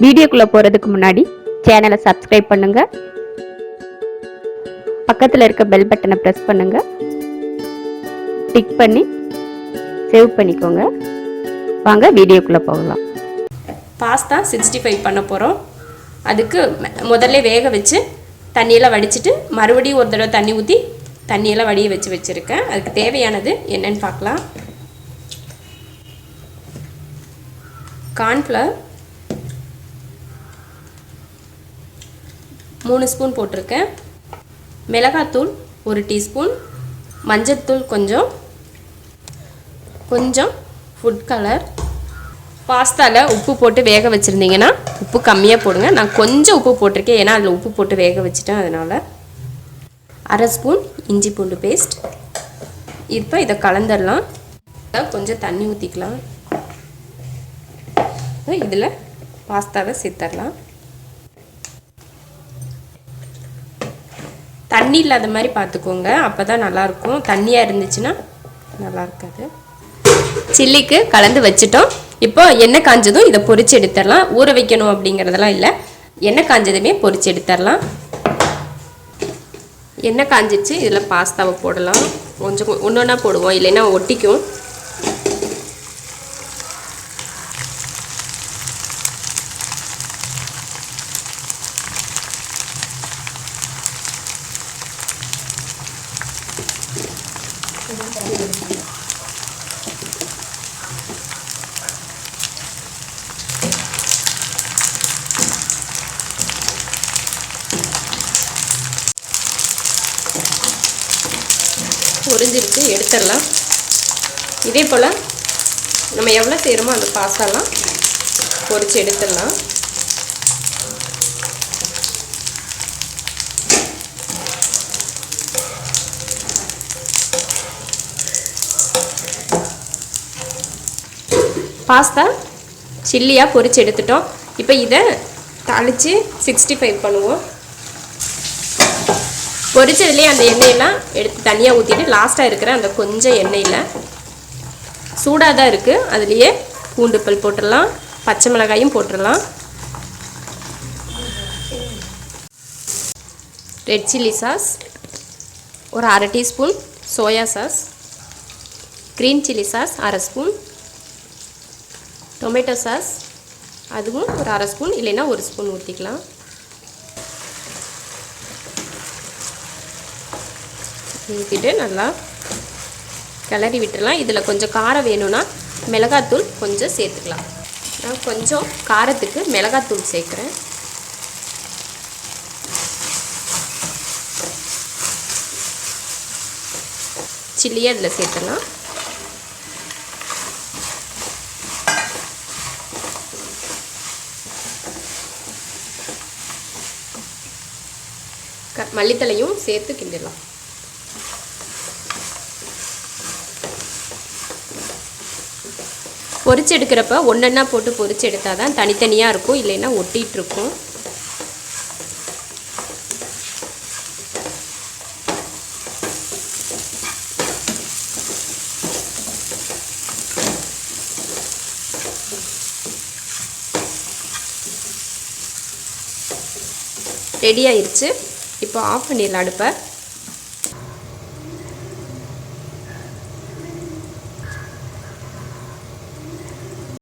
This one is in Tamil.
வீடியோக்குள்ள போறதுக்கு முன்னாடி சேனலை சப்ஸ்கிரைப் பண்ணுங்க, பக்கத்துல இருக்க பெல் பட்டனை பிரஸ் பண்ணுங்க, டிக் பண்ணி சேவ் பண்ணிக்கோங்க. வாங்க வீடியோக்குள்ள போகலாம். பாஸ்தா 65 பண்ண போகிறோம். அதுக்கு முதல்ல வேக வச்சு தண்ணியெல்லாம் வடிச்சிட்டு மறுபடியும் ஒரு தடவை தண்ணி ஊற்றி தண்ணியெல்லாம் வடிய வச்சுருக்கேன். அதுக்கு தேவையானது என்னன்னு பார்க்கலாம். கார்ன்ஃப்ளவர் 3 ஸ்பூன் போட்டிருக்கேன். மிளகாத்தூள் 1 டீஸ்பூன், மஞ்சத்தூள் கொஞ்சம் ஃபுட் கலர். பாஸ்தாவில் உப்பு போட்டு வேக வச்சுருந்தீங்கன்னா உப்பு கம்மியாக போடுங்க. நான் கொஞ்சம் உப்பு போட்டிருக்கேன், ஏன்னா அதில் உப்பு போட்டு வேக வச்சுட்டேன். அதனால் 1/2 ஸ்பூன் இஞ்சி பூண்டு பேஸ்ட். இப்போ இதை கலந்துடலாம். கொஞ்சம் தண்ணி ஊற்றிக்கலாம். இதில் பாஸ்தாவை சேர்த்துடலாம். தண்ணி இல்லாத மாதிரி பார்த்துக்கோங்க, அப்போ தான் நல்லாயிருக்கும். தண்ணியாக இருந்துச்சுன்னா நல்லா இருக்காது. சில்லிக்கு கலந்து வச்சுட்டோம். இப்போ எண்ணெய் காஞ்சதும் இதை பொரிச்சு எடுத்துடலாம். ஊற வைக்கணும் அப்படிங்கிறதெல்லாம் இல்லை, எண்ணெய் காஞ்சதுமே பொரிச்சு எடுத்துடலாம். எண்ணெய் காஞ்சிச்சு, இதில் பாஸ்தாவை போடலாம். கொஞ்சம் ஒன்று ஒன்றா போடுவோம், இல்லைன்னா ஒட்டிக்கும். பொரிஞ்சிருச்சு, எடுத்துடலாம். இதே போல் நம்ம எவ்வளோ செய்கிறோமோ அந்த பாஸ்தாலாம் பொரிச்சு எடுத்துடலாம். பாஸ்தா சில்லியாக பொரிச்சு எடுத்துட்டோம். இப்போ இதை தாளித்து 65 பண்ணுவோம். பொரிச்சதுலேயே அந்த எண்ணெயெல்லாம் எடுத்து தனியாக ஊற்றிட்டு லாஸ்ட்டாக இருக்கிற அந்த கொஞ்சம் எண்ணெயில் சூடாக தான் இருக்குது, அதுலேயே பூண்டு பல் போட்டுடலாம், பச்சை மிளகாயும் போட்டுடலாம். ரெட் சில்லி சாஸ், ஒரு 1/2 teaspoon soya sauce, green chilli sauce 1/2 spoon, tomato sauce அதுவும் ஒரு 1/2 ஸ்பூன், இல்லைன்னா 1 ஸ்பூன் ஊற்றிக்கலாம். ஊற்றிட்டு நல்லா கிளறி விட்டுடலாம். இதில் கொஞ்சம் காரம் வேணும்னா மிளகாத்தூள் கொஞ்சம் சேர்த்துக்கலாம். நான் கொஞ்சம் காரத்துக்கு மிளகாத்தூள் சேர்க்குறேன். சில்லியை அதில் சேர்த்துடலாம். மல்லித்தலையும் சேர்த்து கிண்டிடலாம். பொரிச்சு எடுக்கிறப்ப ஒன்றா போட்டு பொரிச்சு எடுத்தால் தான் தனித்தனியாக இருக்கும், இல்லைன்னா ஒட்டிகிட்டு இருக்கும். ரெடி ஆயிடுச்சு. இப்போ ஆஃப் பண்ணிடலாம் அடுப்பை.